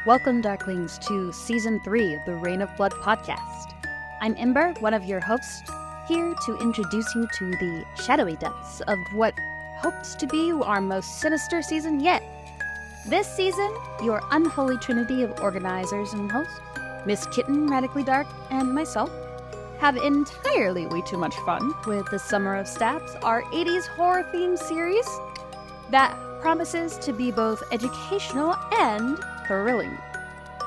Welcome, Darklings, to Season 3 of the Reign of Blood podcast. I'm Ember, one of your hosts, here to introduce you to the shadowy depths of what hopes to be our most sinister season yet. This season, your unholy trinity of organizers and hosts, Miss Kitten, Radically Dark, and myself, have entirely way too much fun with the Summer of Stabs, our 80s horror-themed series that promises to be both educational and thrilling.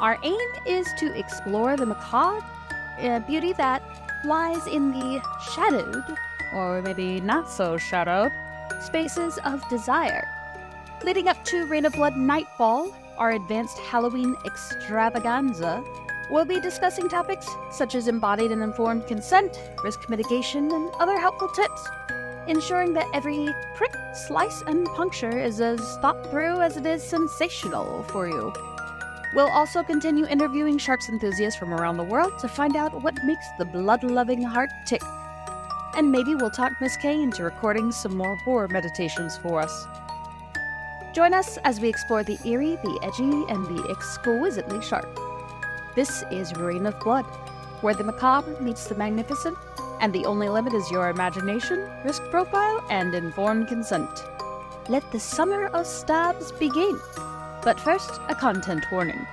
Our aim is to explore the macabre beauty that lies in the shadowed, or maybe not so shadowed, spaces of desire. Leading up to Reign of Blood Nightfall, our advanced Halloween extravaganza, we'll be discussing topics such as embodied and informed consent, risk mitigation, and other helpful tips, ensuring that every prick, slice, and puncture is as thought through as it is sensational for you. We'll also continue interviewing sharks enthusiasts from around the world to find out what makes the blood-loving heart tick. And maybe we'll talk Miss K into recording some more horror meditations for us. Join us as we explore the eerie, the edgy, and the exquisitely sharp. This is Reign of Blood, where the macabre meets the magnificent, and the only limit is your imagination, risk profile, and informed consent. Let the Summer of Stabs begin. But first, a content warning.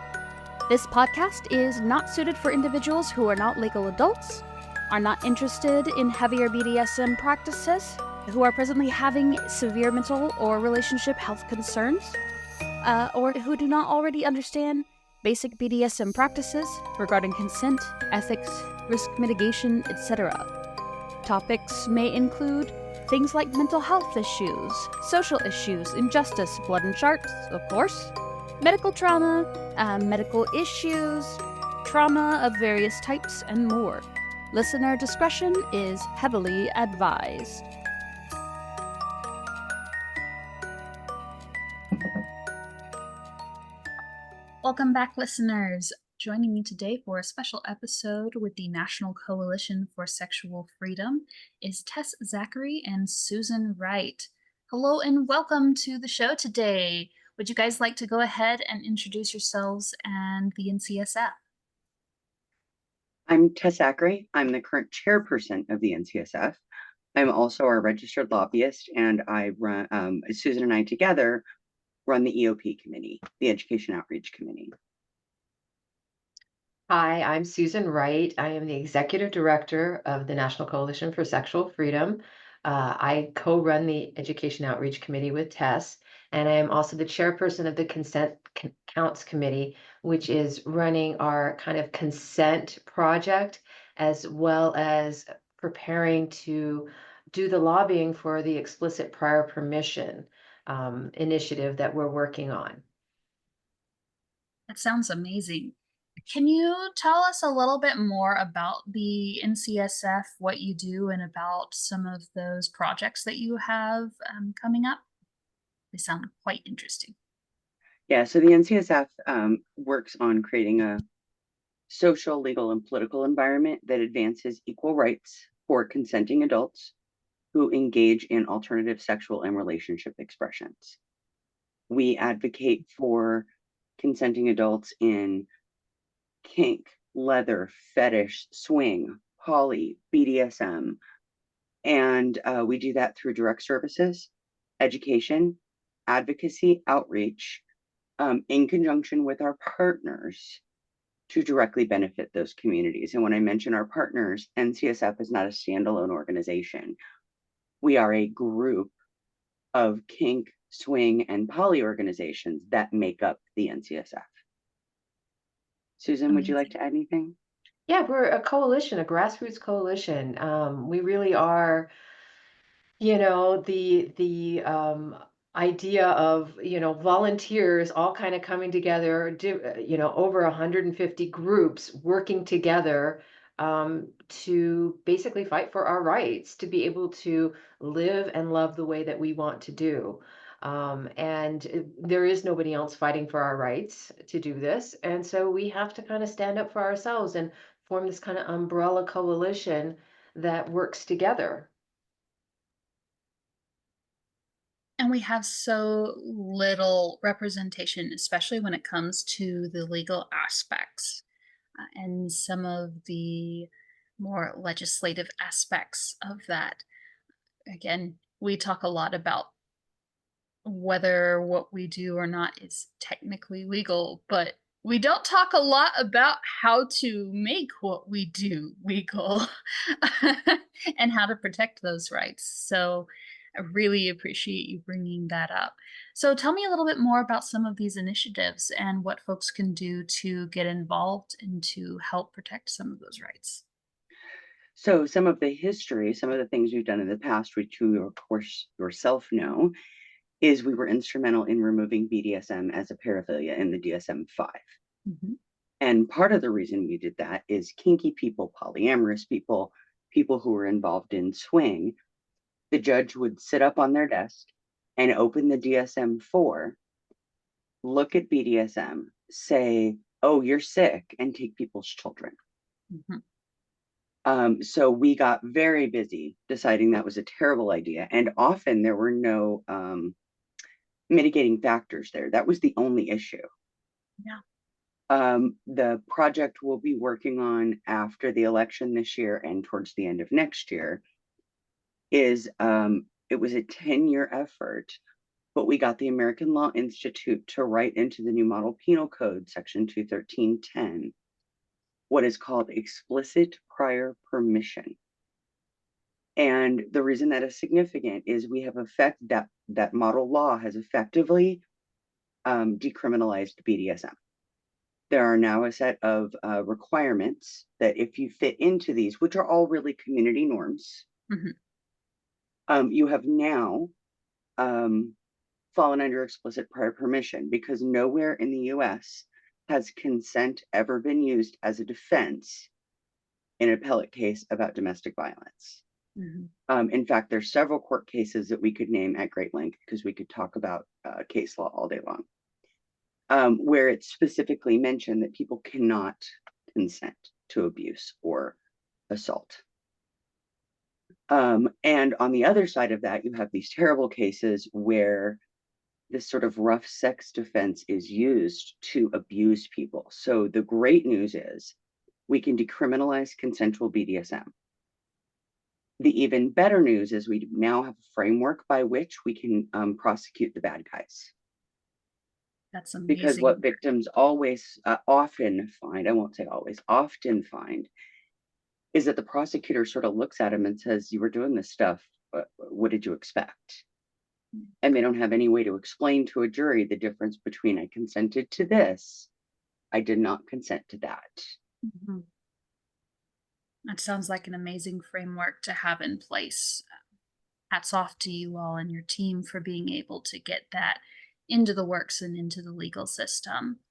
This podcast is not suited for individuals who are not legal adults, are not interested in heavier BDSM practices, who are presently having severe mental or relationship health concerns, or who do not already understand basic BDSM practices regarding consent, ethics, risk mitigation, etc. Topics may include things like mental health issues, social issues, injustice, blood and sharks, of course, medical trauma, medical issues, trauma of various types, and more. Listener discretion is heavily advised. Welcome back, listeners. Joining me today for a special episode with the National Coalition for Sexual Freedom is Tess Zachary and Susan Wright. Hello and welcome to the show today. Would you guys like to go ahead and introduce yourselves and the NCSF? I'm Tess Zachary. I'm the current chairperson of the NCSF. I'm also our registered lobbyist, and I run, Susan and I together run the EOP committee, the Education Outreach Committee. Hi, I'm Susan Wright. I am the Executive Director of the National Coalition for Sexual Freedom. I co-run the Education Outreach Committee with Tess, and I am also the chairperson of the Consent Counts Committee, which is running our kind of consent project, as well as preparing to do the lobbying for the explicit prior permission initiative that we're working on. That sounds amazing. Can you tell us a little bit more about the NCSF, what you do, and about some of those projects that you have coming up? They sound quite interesting. Yeah, so the NCSF works on creating a social, legal, and political environment that advances equal rights for consenting adults who engage in alternative sexual and relationship expressions. We advocate for consenting adults in kink, leather, fetish, swing, poly, BDSM. And we do that through direct services, education, advocacy, outreach, in conjunction with our partners to directly benefit those communities. And when I mention our partners, NCSF is not a standalone organization. We are a group of kink, swing, and poly organizations that make up the NCSF. Susan, would you like to add anything? Yeah, we're a coalition, a grassroots coalition. We really are, the idea of, volunteers all kind of coming together, over 150 groups working together to basically fight for our rights, to be able to live and love the way that we want to do. There is nobody else fighting for our rights to do this. And so we have to kind of stand up for ourselves and form this kind of umbrella coalition that works together. And we have so little representation, especially when it comes to the legal aspects and some of the more legislative aspects of that. Again, we talk a lot about whether what we do or not is technically legal, but we don't talk a lot about how to make what we do legal and how to protect those rights. So I really appreciate you bringing that up. So tell me a little bit more about some of these initiatives and what folks can do to get involved and to help protect some of those rights. So some of the history, some of the things we've done in the past, which you of course yourself know, is we were instrumental in removing BDSM as a paraphilia in the DSM-5. Mhm. And part of the reason we did that is kinky people, polyamorous people, people who were involved in swing, the judge would sit up on their desk and open the DSM-4, look at BDSM, say, oh, you're sick, and take people's children. Mhm. So we got very busy deciding that was a terrible idea. And often there were no mitigating factors there. That was the only issue. Yeah. The project we'll be working on after the election this year and towards the end of next year is it was a 10-year effort, but we got the American Law Institute to write into the new model penal code, section 213.10, what is called explicit prior permission. And the reason that is significant is we have that model law has effectively decriminalized BDSM. There are now a set of requirements that if you fit into these, which are all really community norms, Mhm. you have now fallen under explicit prior permission, because nowhere in the US has consent ever been used as a defense in an appellate case about domestic violence. Mhm. In fact, there's several court cases that we could name at great length because we could talk about case law all day long, where it's specifically mentioned that people cannot consent to abuse or assault. And on the other side of that, you have these terrible cases where this sort of rough sex defense is used to abuse people. So the great news is we can decriminalize consensual BDSM. The even better news is we now have a framework by which we can prosecute the bad guys. That's Because what amazing. victims always often find, I won't say always, often find, is that the prosecutor sort of looks at him and says, you were doing this stuff, what did you expect? And they don't have any way to explain to a jury the difference between I consented to this, I did not consent to that. Mhm. That sounds like an amazing framework to have in place. Hats off to you all and your team for being able to get that into the works and into the legal system.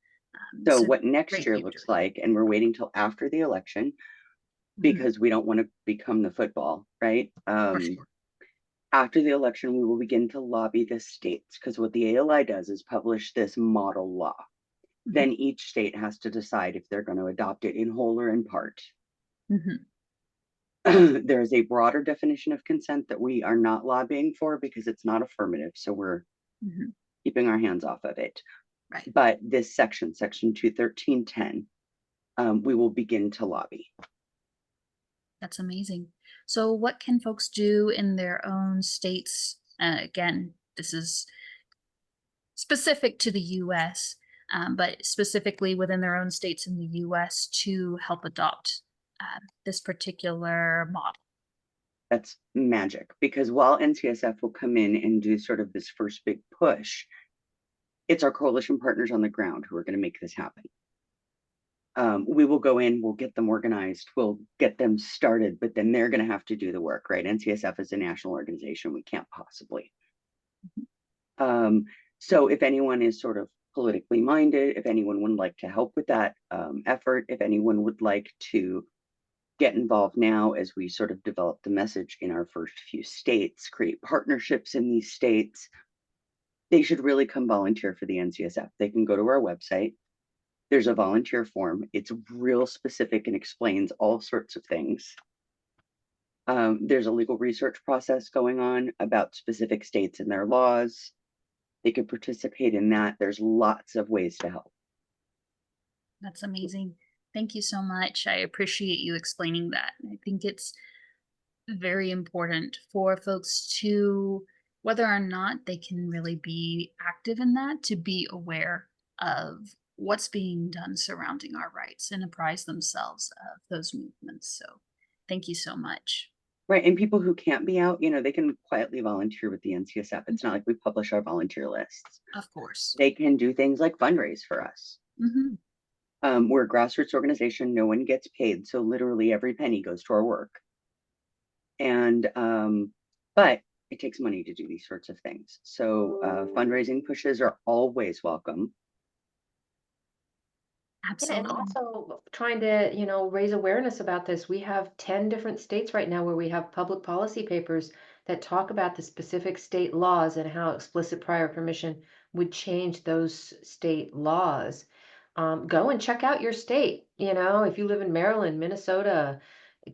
So So what next great year looks victory. like, and we're waiting till after the election Mhm. because we don't want to become the football, right? For sure. After the election, we will begin to lobby the states, because what the ALI does is publish this model law. Mhm. Then each state has to decide if they're going to adopt it in whole or in part. Mhm. There is a broader definition of consent that we are not lobbying for because it's not affirmative. So we're Mhm. keeping our hands off of it. Right. But this section 213.10, we will begin to lobby. That's amazing. So, what can folks do in their own states? Again, this is specific to the US, but specifically within their own states in the US to help adopt this particular model. That's magic, because while NCSF will come in and do sort of this first big push, it's our coalition partners on the ground who are going to make this happen. We will go in, we'll get them organized, we'll get them started, but then they're going to have to do the work, right? NCSF is a national organization. We can't possibly. So if anyone is sort of politically minded, if anyone would like to help with that effort, if anyone would like to get involved now as we sort of develop the message in our first few states, create partnerships in these states, they should really come volunteer for the NCSF. They can go to our website. There's a volunteer form. It's real specific and explains all sorts of things. There's a legal research process going on about specific states and their laws. They could participate in that. There's lots of ways to help. That's amazing. Thank you so much. I appreciate you explaining that. I think it's very important for folks to, whether or not they can really be active in that, to be aware of what's being done surrounding our rights and apprise themselves of those movements. So thank you so much. Right. And people who can't be out, they can quietly volunteer with the NCSF. It's not like we publish our volunteer lists. Of course. They can do things like fundraise for us. Hmm. We're a grassroots organization. No one gets paid. So literally every penny goes to our work. And, but it takes money to do these sorts of things. So fundraising pushes are always welcome. Yeah, and Absolutely. also trying to, raise awareness about this. We have 10 different states right now where we have public policy papers that talk about the specific state laws and how explicit prior permission would change those state laws. Go and check out your state. If you live in Maryland, Minnesota,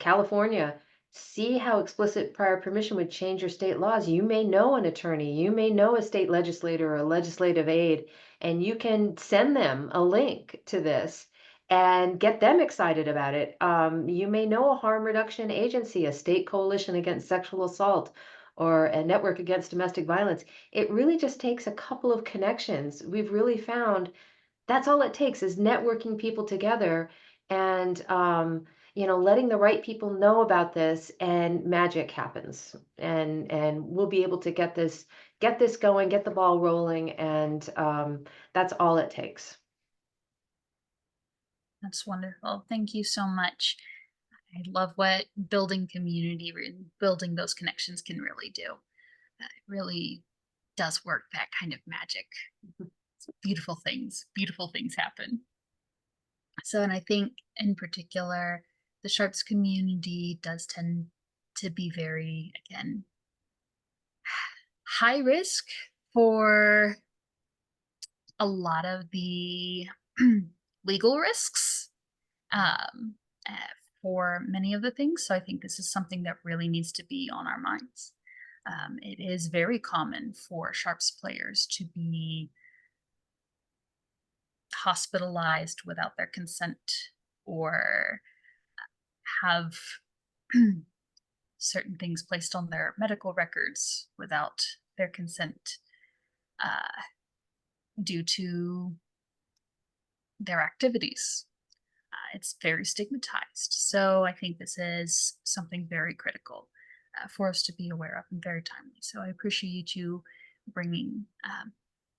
California, see how explicit prior permission would change your state laws. You may know an attorney, you may know a state legislator or a legislative aide, and you can send them a link to this and get them excited about it. You may know a harm reduction agency, a state coalition against sexual assault, or a network against domestic violence. It really just takes a couple of connections. We've really found that's all it takes is networking people together and letting the right people know about this, and magic happens, and we'll be able to get this going, get the ball rolling, and that's all it takes. That's wonderful. Thank you so much. I love what building community and building those connections can really do. It really does work that kind of magic. Beautiful things happen. So, and I think in particular, the Sharps community does tend to be very, again, high risk for a lot of the legal risks um, uh, for many of the things. So I think this is something that really needs to be on our minds. It is very common for Sharps players to be hospitalized without their consent, or have certain things placed on their medical records without their consent, uh, due to their activities. It's very stigmatized. So I think this is something very critical for us to be aware of, and very timely. So I appreciate you bringing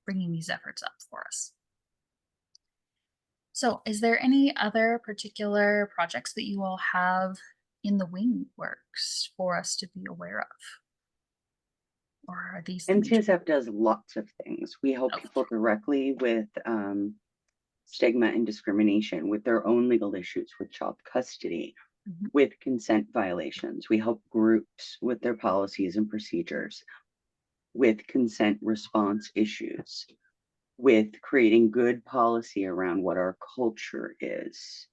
these efforts up for us. So, is there any other particular projects that you all have in the wing works for us to be aware of? Or are these the major? NCSF does lots of things. We help Oh, people directly with stigma and discrimination, with their own legal issues, with child custody, mhm. with consent violations. We help groups with their policies and procedures, with consent response issues, with creating good policy around what our culture is.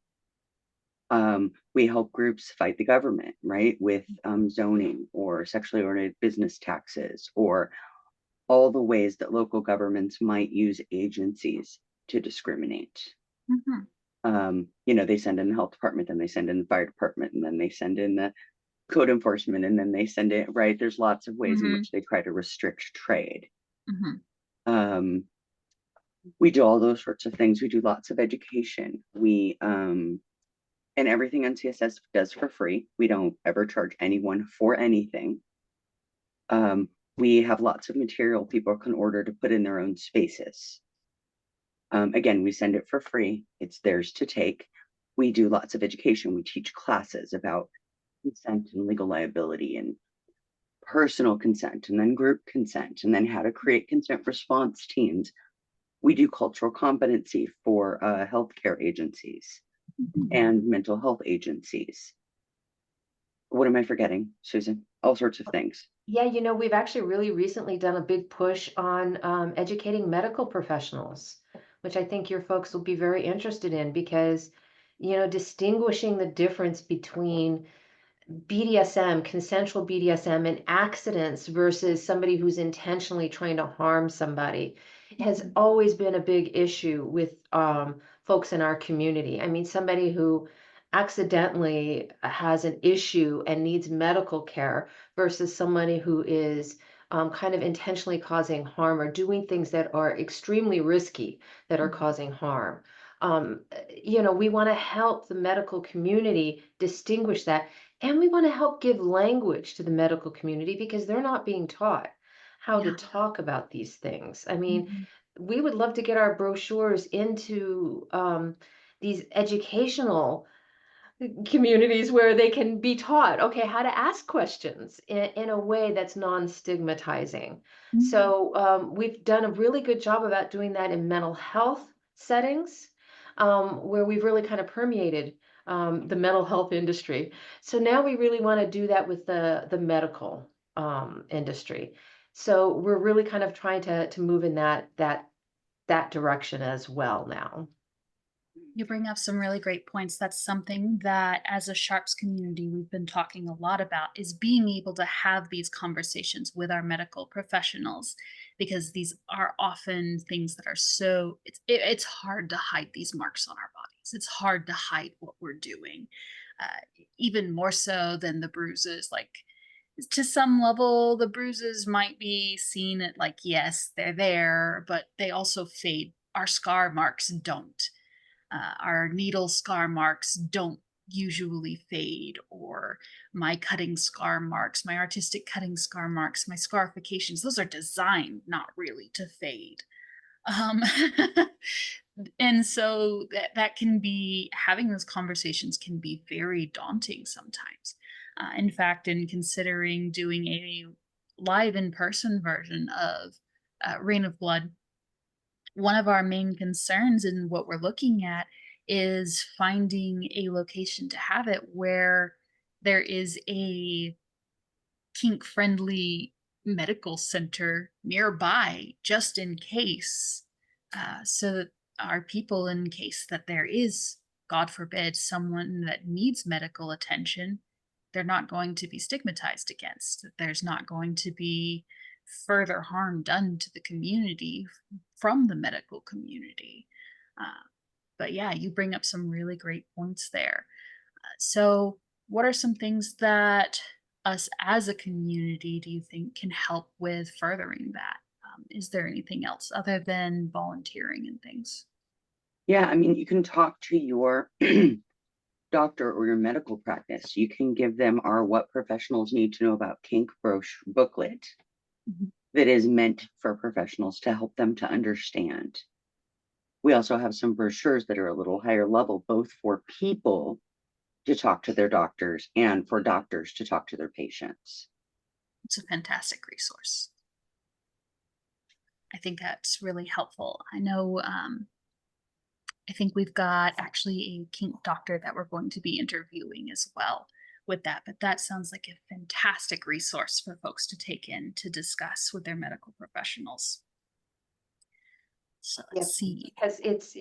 We help groups fight the government, right? With zoning or sexually oriented business taxes, or all the ways that local governments might use agencies to discriminate. Mhm. They send in the health department, then they send in the fire department, and then they send in the code enforcement, and then they send it, right? There's lots of ways in Mhm. which they try to restrict trade. Mhm. We do all those sorts of things. We do lots of education. And everything NCSS does for free. We don't ever charge anyone for anything. We have lots of material people can order to put in their own spaces. Again, we send it for free. It's theirs to take. We do lots of education. We teach classes about consent and legal liability, and personal consent, and then group consent, and then how to create consent response teams. We do cultural competency for healthcare agencies and mental health agencies. What am I forgetting, Susan? All sorts of things. Yeah, we've actually really recently done a big push on educating medical professionals, which I think your folks will be very interested in, because distinguishing the difference between BDSM, consensual BDSM, and accidents versus somebody who's intentionally trying to harm somebody has always been a big issue with folks in our community. I mean, somebody who accidentally has an issue and needs medical care versus somebody who is kind of intentionally causing harm or doing things that are extremely risky that are causing harm. We want to help the medical community distinguish that, and we want to help give language to the medical community because they're not being taught how to Yeah. talk about these things. I mean, Mhm. we would love to get our brochures into these educational communities where they can be taught, okay, how to ask questions in a way that's non-stigmatizing. Mhm. So we've done a really good job about doing that in mental health settings, where we've really kind of permeated the mental health industry. So now we really want to do that with the medical industry. So we're really kind of trying to move in that direction as well now. You bring up some really great points. That's something that as a Sharps community we've been talking a lot about is being able to have these conversations with our medical professionals because these are often things that are so it's hard to hide these marks on our bodies. It's hard to hide what we're doing. Even more so than the bruises, like to some level the bruises might be seen at like yes, they're there, but they also fade. Our scar marks don't. Our needle scar marks don't usually fade, or my cutting scar marks, my artistic cutting scar marks, my scarifications, those are designed not really to fade. Um, and so that can be, having those conversations can be very daunting sometimes. In fact, in considering doing a live in person version of Reign of Blood, one of our main concerns in what we're looking at is finding a location to have it where there is a kink friendly medical center nearby just in case, so that our people, in case that there is, god forbid, someone that needs medical attention, they're not going to be stigmatized against, that there's not going to be further harm done to the community from the medical community. uh, but yeah, you bring up some really great points there. So, what are some things that us as a community do you think can help with furthering that? Is there anything else other than volunteering and things? Yeah, I mean, you can talk to your doctor or your medical practice. You can give them our What Professionals Need to Know About Kink booklet Mhm. that is meant for professionals to help them to understand. We also have some brochures that are a little higher level, both for people to talk to their doctors and for doctors to talk to their patients. It's a fantastic resource. I think that's really helpful. I know, I think we've got actually a kink doctor that we're going to be interviewing as well with that, but that sounds like a fantastic resource for folks to take in to discuss with their medical professionals. So let's Yep, see. because it's,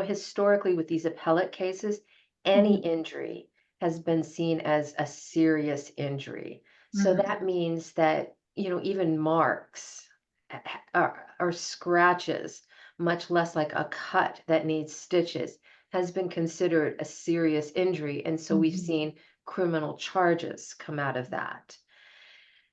historically with these appellate cases, any Mhm. injury has been seen as a serious injury. So Mhm. that means that, even marks or scratches, much less like a cut that needs stitches, has been considered a serious injury. And so we've Mhm. seen criminal charges come out of that.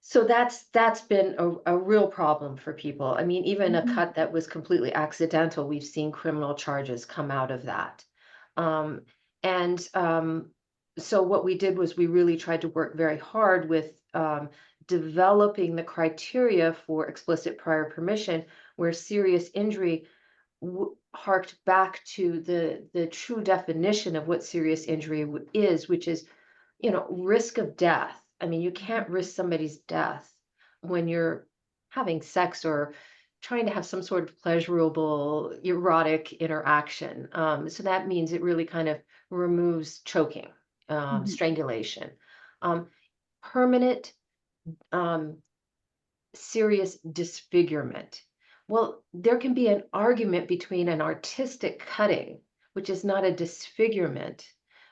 So that's been a real problem for people. I mean, even a Mhm. cut that was completely accidental, we've seen criminal charges come out of that. Um, and so what we did was we really tried to work very hard with developing the criteria for explicit prior permission, where serious injury harked back to the true definition of what serious injury is, which is risk of death. I mean, you can't Mhm. risk somebody's death when you're having sex or trying to have some sort of pleasurable erotic interaction. So that means it really kind of removes choking, Mhm. strangulation, um, permanent, um, serious disfigurement. Well, there can be an argument between an artistic cutting, which is not a disfigurement,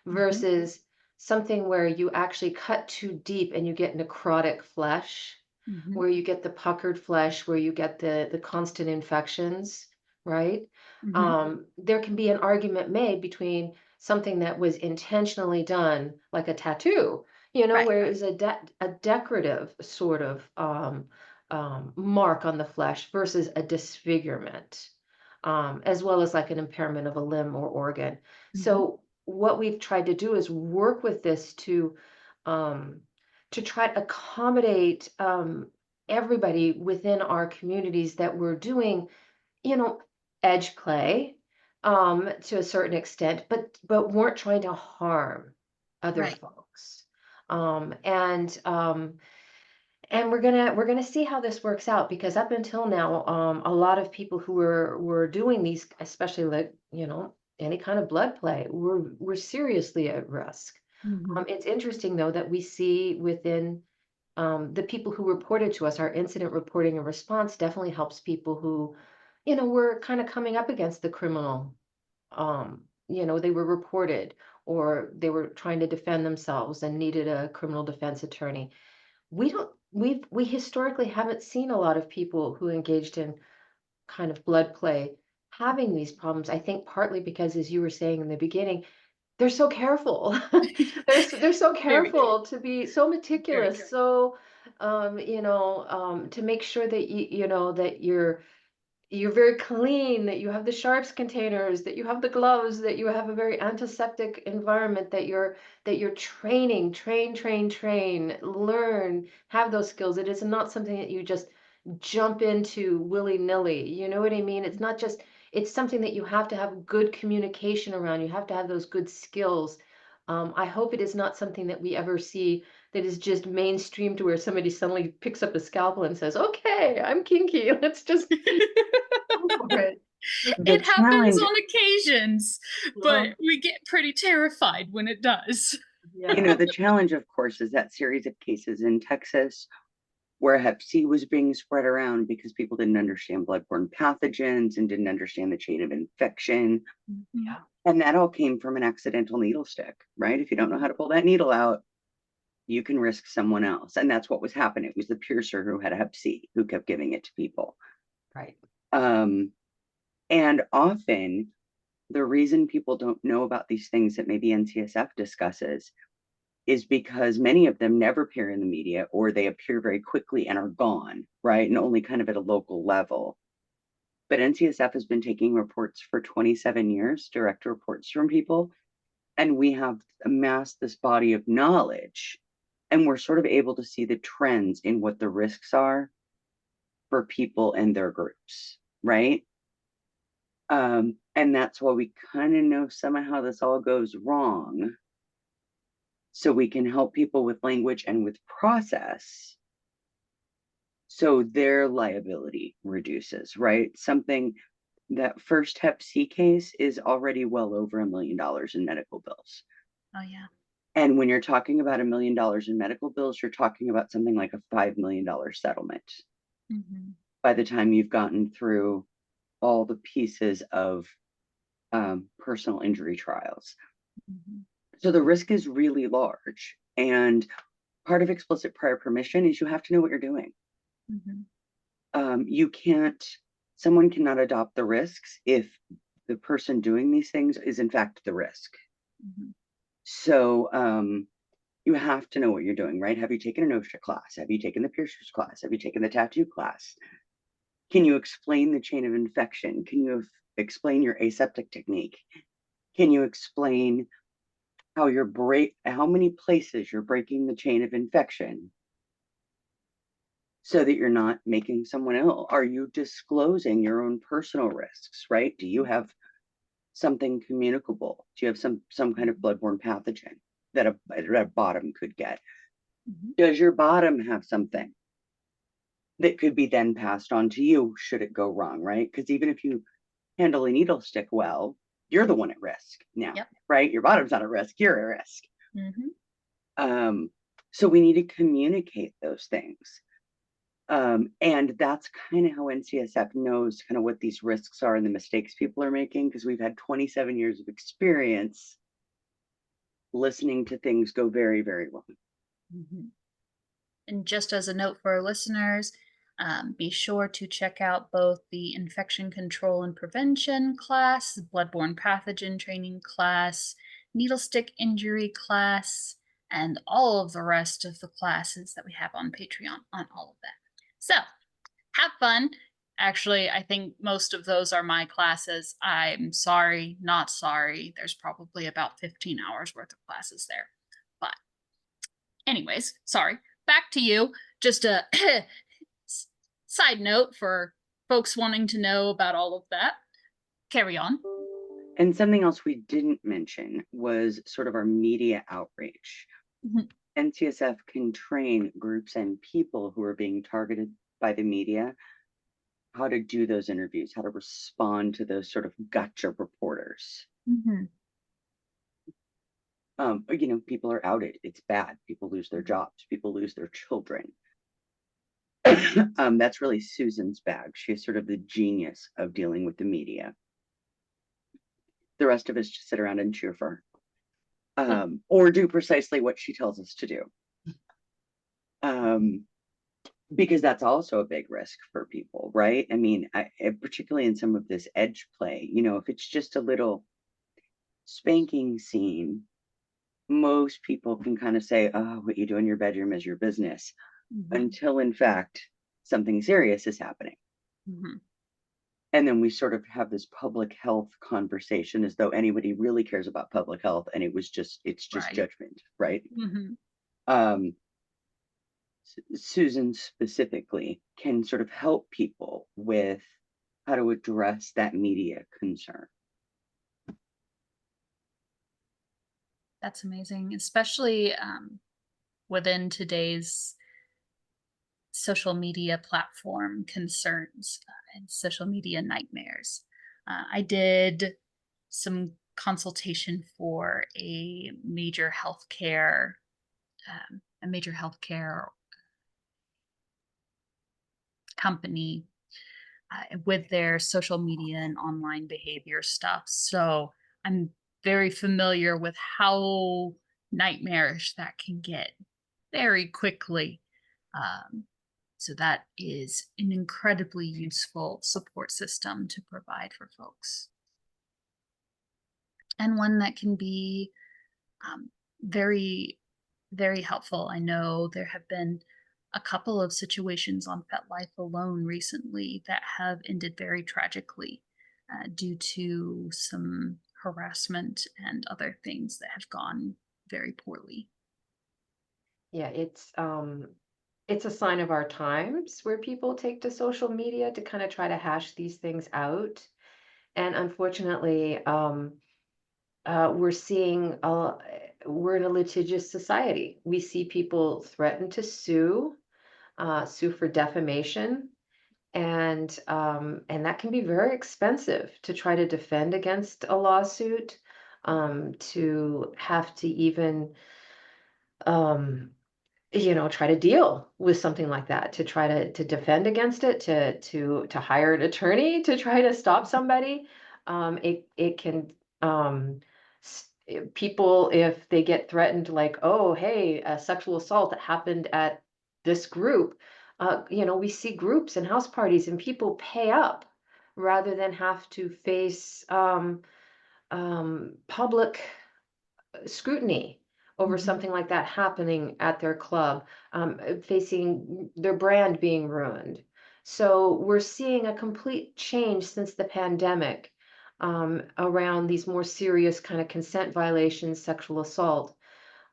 Mhm. versus something where you actually cut too deep and you get necrotic flesh, Mhm. where you get the puckered flesh, where you get the constant infections, right? Mhm. There can be an argument made between something that was intentionally done, like a tattoo, Right. where it was a decorative sort of mark on the flesh versus a disfigurement, as well as like an impairment of a limb or organ. Mhm. So what we've tried to do is work with this um, to try to accommodate everybody within our communities that we're doing, you know, edge play to a certain extent, but weren't trying to harm other Right. folks. Um, and um, and we're gonna see how this works out because up until now, a lot of people who were doing these, especially like any kind of blood play, were seriously at risk. Mhm. It's interesting though that we see within the people who reported to us, our incident reporting and response definitely helps people who, were kind of coming up against the criminal. They were reported or they were trying to defend themselves and needed a criminal defense attorney. We historically haven't seen a lot of people who engaged in kind of blood play having these problems. I think partly because, as you were saying in the beginning, they're so careful. They're so Very true. careful to be so Very meticulous, true. so to make sure that that you're very clean, that you have the sharps containers, that you have the gloves, that you have a very antiseptic environment, that you're training, train, learn, have those skills. It is not something that you just jump into willy-nilly. You know what I mean? It's something that you have to have good communication around. You have to have those good skills. I hope it is not something that we ever see that is just mainstream to where somebody suddenly picks up a scalpel and says, "Okay, I'm kinky. Let's just go for it." The It happens challenge, on occasions, Uh, but we get pretty terrified when it does. yeah. the challenge, of course, is that series of cases in Texas where Hep C was being spread around because people didn't understand bloodborne pathogens and didn't understand the chain of infection. Mhm. Yeah. And that all came from an accidental needle stick, right? If you don't know how to pull that needle out, you can risk someone else. And that's what was happening. It was the piercer who had a Hep C who kept giving it to people. Right. Um, and often the reason people don't know about these things that maybe NCSF discusses is because many of them never appear in the media or they appear very quickly and are gone, right? And only kind of at a local level. But NCSF has been taking reports for 27 years, direct reports from people, and we have amassed this body of knowledge. And we're sort of able to see the trends in what the risks are for people and their groups, right? And that's why we kind of know some of how this all goes wrong. So we can help people with language and with process so their liability reduces, right? Something that first Hep C case is already well over $1 million in medical bills. Oh yeah. And when you're talking about $1 million in medical bills, you're talking about something like a $5 million settlement Mhm. by the time you've gotten through all the pieces of personal injury trials. Mhm. So the risk is really large. And part of explicit prior permission is you have to know what you're doing. Mhm. You can't, someone cannot adopt the risks if the person doing these things is in fact the risk. Mhm. So you have to know what you're doing, right? Have you taken an OSHA class? Have you taken the piercer's class? Have you taken the tattoo class? Can you explain the chain of infection? Can you explain your aseptic technique? Can you explain how how many places you're breaking the chain of infection so that you're not making someone ill? Are you disclosing your own personal risks, right? Do you have something communicable? Do you have some kind of bloodborne pathogen that a bottom could get? Mhm. Does your bottom have something that could be then passed on to you should it go wrong, right? Because even if you handle a needle stick well, you're the one at risk now, Yep. right? Your bottom's not at risk, you're at risk. Mhm. So we need to communicate those things. And that's kind of how NCSF knows kind of what these risks are and the mistakes people are making, because we've had 27 years of experience listening to things go very, very wrong. Mhm. And just as a note for our listeners, be sure to check out both the infection control and prevention class, the bloodborne pathogen training class, needle stick injury class, and all of the rest of the classes that we have on Patreon on all of that. So have fun. Actually, I think most of those are my classes. I'm sorry, not sorry. There's probably about 15 hours worth of classes there. But anyways, sorry. Back to you. Just a side note for folks wanting to know about all of that. Carry on. And something else we didn't mention was sort of our media outreach. Mhm. NCSF can train groups and people who are being targeted by the media how to do those interviews, how to respond to those sort of gotcha reporters. Mhm. People are outed. It's bad. People lose their jobs. People lose their children. That's really Susan's bag. She's sort of the genius of dealing with the media. The rest of us just sit around and cheer for her, or do precisely what she tells us to do. Because that's also a big risk for people, right? I mean, particularly in some of this edge play, if it's just a little spanking scene, most people can kind of say, oh, what you do in your bedroom is your business, until in fact something serious is happening. Mhm. And then we sort of have this public health conversation as though anybody really cares about public health, and it's just Right. judgment, right? Mhm. Susan specifically can sort of help people with how to address that media concern. That's amazing, especially within today's social media platform concerns and social media nightmares. I did some consultation for a major healthcare company with their social media and online behavior stuff. So I'm very familiar with how nightmarish that can get very quickly. Um, so that is an incredibly useful support system to provide for folks. And one that can be very, very helpful. I know there have been a couple of situations on FetLife alone recently that have ended very tragically due to some harassment and other things that have gone very poorly. Yeah, it's a sign of our times where people take to social media to kind of try to hash these things out. And unfortunately, we're seeing we're in a litigious society. We see people threaten to sue for defamation, and that can be very expensive to try to defend against a lawsuit, to have to even um, try to deal with something like that, to try to defend against it, to hire an attorney to try to stop somebody. It can people, if they get threatened, like, oh, hey, a sexual assault that happened at this group, we see groups and house parties and people pay up rather than have to face public scrutiny over Mhm. something like that happening at their club, facing their brand being ruined. So we're seeing a complete change since the pandemic, around these more serious kind of consent violations, sexual assault.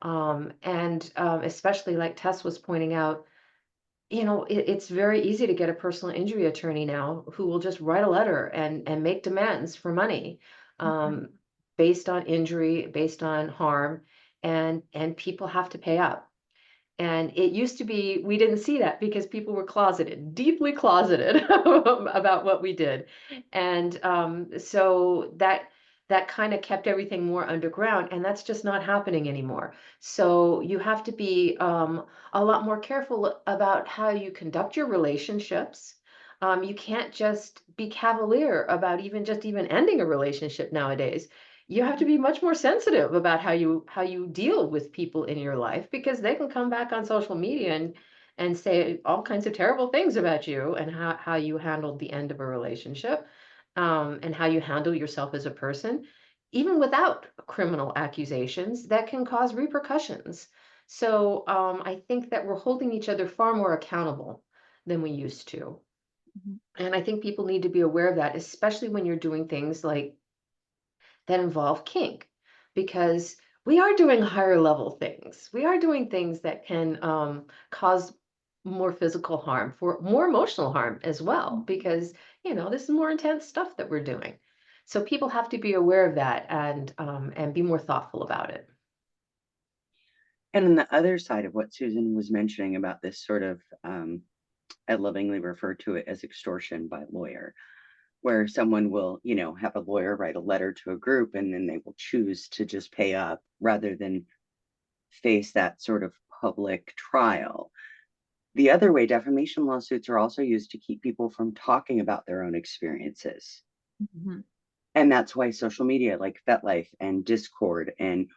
And especially like Tess was pointing out, it's very easy to get a personal injury attorney now who will just write a letter and make demands for money, Mhm. um, based on injury, based on harm, and people have to pay up. And it used to be we didn't see that because people were closeted, deeply closeted about what we did. And so that kind of kept everything more underground, and that's just not happening anymore. So you have to be a lot more careful about how you conduct your relationships. You can't just be cavalier about even ending a relationship nowadays. you have to be much more sensitive about how you deal with people in your life, because they can come back on social media and say all kinds of terrible things about you, and how you handled the end of a relationship, and how you handle yourself as a person, even without criminal accusations that can cause repercussions. So I think that we're holding each other far more accountable than we used to. Mhm. And I think people need to be aware of that, especially when you're doing things like that involve kink, because we are doing higher level things. We are doing things that can cause more physical harm, for more emotional harm as well, because this is more intense stuff that we're doing. So people have to be aware of that, and be more thoughtful about it. And on the other side of what Susan was mentioning about this sort of, I lovingly refer to it as extortion by lawyer, where someone will, have a lawyer write a letter to a group and then they will choose to just pay up rather than face that sort of public trial. The other way, defamation lawsuits are also used to keep people from talking about their own experiences. Mhm. And that's why social media like FetLife and Discord and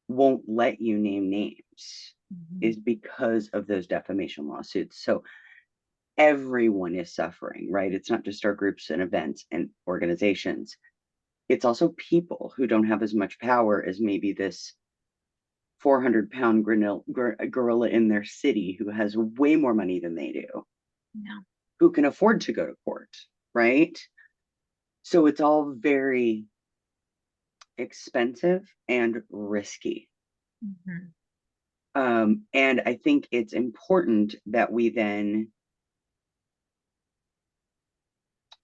won't let you name names, Mhm. is because of those defamation lawsuits. So everyone is suffering, right? It's not just our groups and events and organizations. It's also people who don't have as much power as maybe this 400-pound gorilla in their city who has way more money than they do, Yeah. who can afford to go to court, right? So it's all very expensive and risky. Mhm. And I think it's important that we then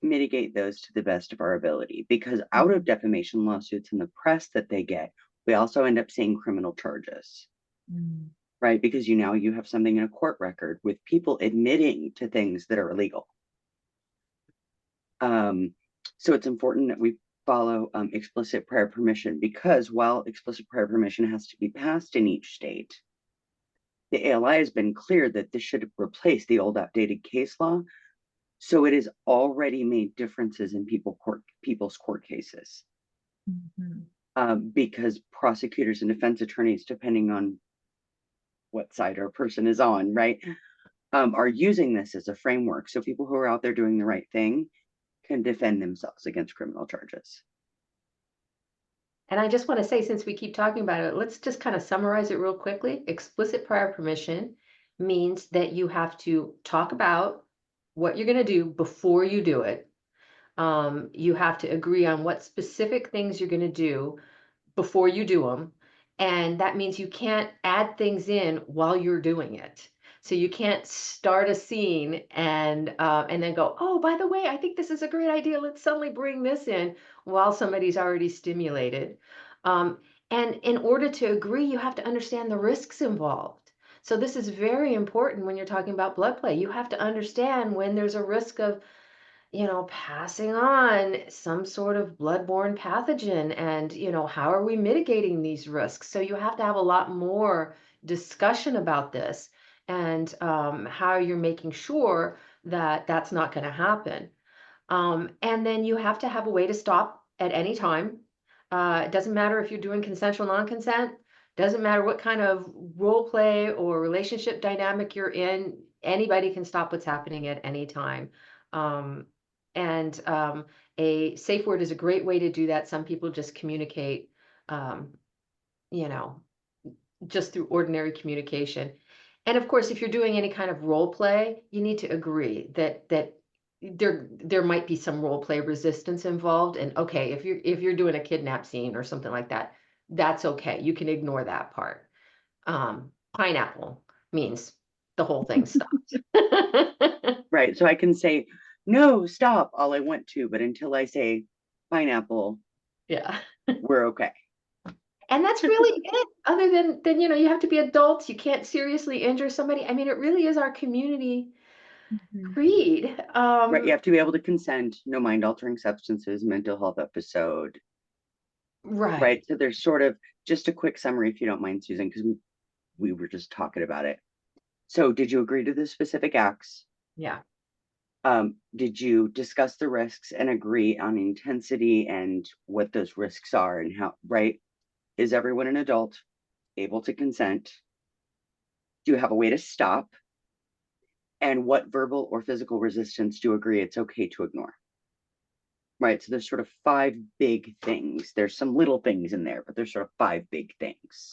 mitigate those to the best of our ability, because out of defamation lawsuits and the press that they get, we also end up seeing criminal charges, Mm. right? Because you have something in a court record with people admitting to things that are illegal. So it's important that we follow explicit prior permission, because while explicit prior permission has to be passed in each state, the ALI has been clear that this should replace the old outdated case law. So it has already made differences in people's court cases, Mhm. because prosecutors and defense attorneys, depending on what side our person is on, right, are using this as a framework. So people who are out there doing the right thing can defend themselves against criminal charges. And I just want to say, since we keep talking about it, let's just kind of summarize it real quickly. Explicit prior permission means that you have to talk about what you're going to do before you do it. You have to agree on what specific things you're going to do before you do them. And that means you can't add things in while you're doing it. So you can't start a scene and then go, oh, by the way, I think this is a great idea. Let's suddenly bring this in while somebody's already stimulated. Um, and in order to agree, you have to understand the risks involved. So this is very important when you're talking about blood play. You have to understand when there's a risk of passing on some sort of bloodborne pathogen, and, how are we mitigating these risks? So you have to have a lot more discussion about this, and how you're making sure that that's not going to happen. And then you have to have a way to stop at any time. It doesn't matter if you're doing consensual non-consent, doesn't matter what kind of role play or relationship dynamic you're in, anybody can stop what's happening at any time. Um, and a safe word is a great way to do that. Some people just communicate, um, you know, just through ordinary communication. And of course, if you're doing any kind of role play, you need to agree that there might be some role play resistance involved. And okay, if you're doing a kidnap scene or something like that, that's okay. You can ignore that part. Pineapple means the whole thing stopped. Right. So I can say, no, stop, all I want to, but until I say pineapple, Yeah. we're okay. And that's really it. Other than you have to be adults. You can't seriously injure somebody. I mean, it really is our community Mhm. creed. Right. You have to be able to consent, no mind altering substances, mental health episode. Right. Right. So there's sort of just a quick summary, if you don't mind, Susan, because we were just talking about it. So did you agree to the specific acts? Yeah. Did you discuss the risks and agree on intensity and what those risks are and how, right? Is everyone an adult able to consent? Do you have a way to stop? And what verbal or physical resistance do you agree it's okay to ignore? Right. So there's sort of 5 big things. There's some little things in there, but there's sort of 5 big things.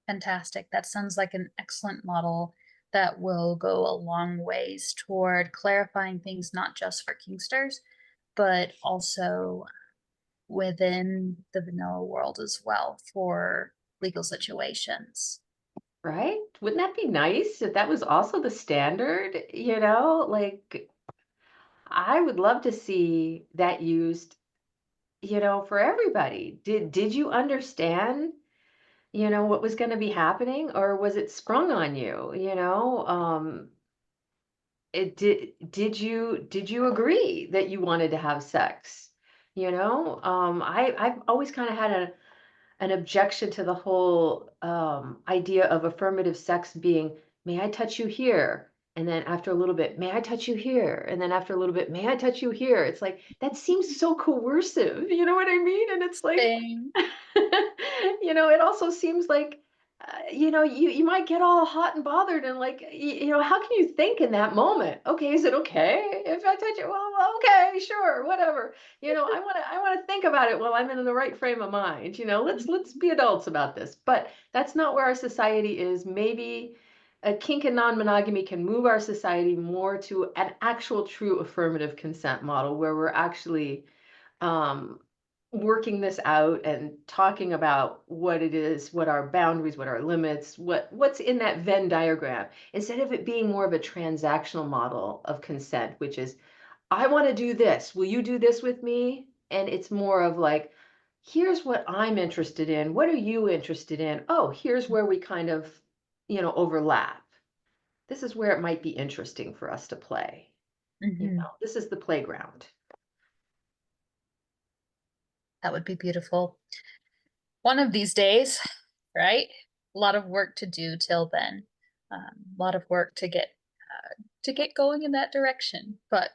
Fantastic. That sounds like an excellent model that will go a long ways toward clarifying things not just for Kingsters, but also within the vanilla world as well for legal situations. Right? Wouldn't that be nice if that was also the standard? Like I would love to see that used, for everybody. Did you understand, what was going to be happening, or was it sprung on you, did you agree that you wanted to have sex? I've always kind of had an objection to the whole idea of affirmative sex being, may I touch you here? And then after a little bit, may I touch you here? And then after a little bit, may I touch you here? It's like, that seems so coercive. You know what I mean? And it's like, Same. it also seems like, you might get all hot and bothered and like, how can you think in that moment? Okay, is it okay if I touch it? Well, okay, sure, whatever. I want to think about it while I'm in the right frame of mind. Let's be adults about this. But that's not where our society is. Maybe a kink and non-monogamy can move our society more to an actual true affirmative consent model where we're actually um, working this out and talking about what it is, what our boundaries, what our limits, what's in that Venn diagram, instead of it being more of a transactional model of consent, which is, I want to do this. Will you do this with me? And it's more of like, here's what I'm interested in. What are you interested in? Oh, here's where we kind of, overlap. This is where it might be interesting for us to play. Mhm. This is the playground. That would be beautiful. One of these days, right? A lot of work to do till then. A lot of work to get going in that direction. But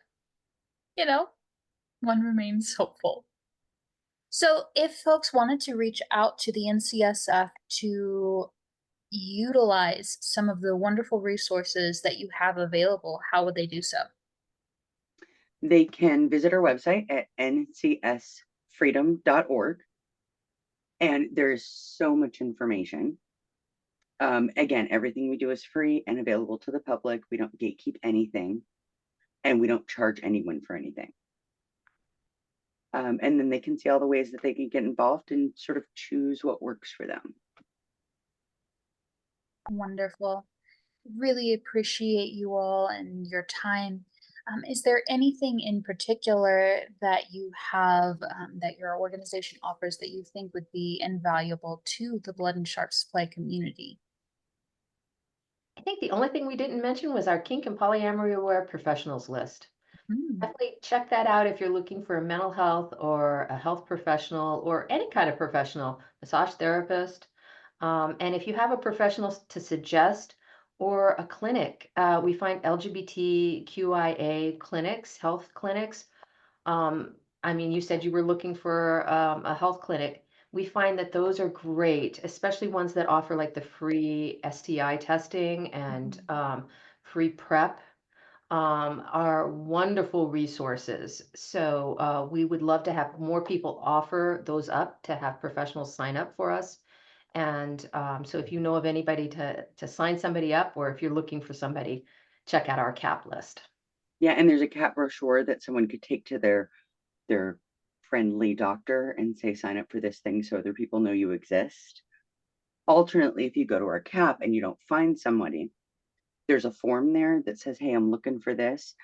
you know, one remains hopeful. So, if folks wanted to reach out to the NCSF to utilize some of the wonderful resources that you have available, how would they do so? They can visit our website at ncsfreedom.org, and there's so much information. Again, everything we do is free and available to the public. We don't gatekeep anything, and we don't charge anyone for anything. And then they can see all the ways that they can get involved and sort of choose what works for them. Wonderful. Really appreciate you all and your time. Is there anything in particular that you have that your organization offers that you think would be invaluable to the Blood and Sharps Play community? I think the only thing we didn't mention was our kink and polyamory aware professionals list. Hmm. Definitely check that out if you're looking for a mental health or a health professional or any kind of professional, massage therapist. And if you have a professional to suggest or a clinic, we find LGBTQIA clinics, health clinics. I mean, you said you were looking for a health clinic. We find that those are great, especially ones that offer like the free STI testing and free prep are wonderful resources. So we would love to have more people offer those up to have professionals sign up for us. And so if you know of anybody to sign somebody up, or if you're looking for somebody, check out our CAP list. Yeah, and there's a cat brochure that someone could take to their friendly doctor and say, sign up for this thing so other people know you exist. Alternately, if you go to our CAP and you don't find somebody, there's a form there that says, hey, I'm looking for this.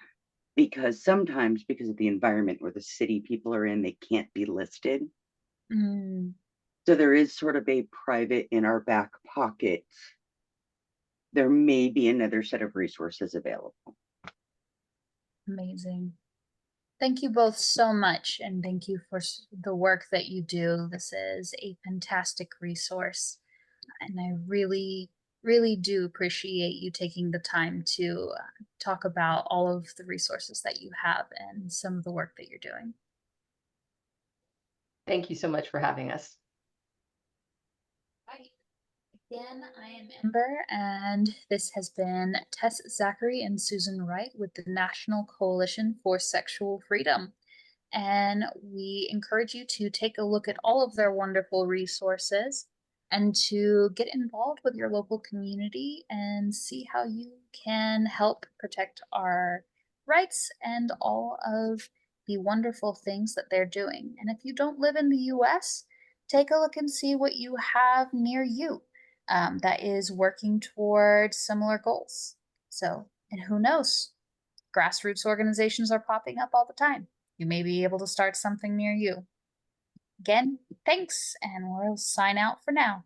Because sometimes, because of the environment or the city people are in, they can't be listed. Mm, So there is sort of a private in our back pocket. There may be another set of resources available. amazing. Thank you both so much, and thank you for the work that you do. This is a fantastic resource, and I really really do appreciate you taking the time to talk about all of the resources that you have and some of the work that you're doing. Thank you so much for having us. Right. Again, I am Ember, and this has been Tess Zachary and Susan Wright with the National Coalition for Sexual Freedom. And we encourage you to take a look at all of their wonderful resources and to get involved with your local community and see how you can help protect our rights and all of the wonderful things that they're doing. And if you don't live in the US, take a look and see what you have near you that is working toward similar goals. So, and who knows? Grassroots organizations are popping up all the time. You may be able to start something near you. Again, thanks, and we'll sign out for now.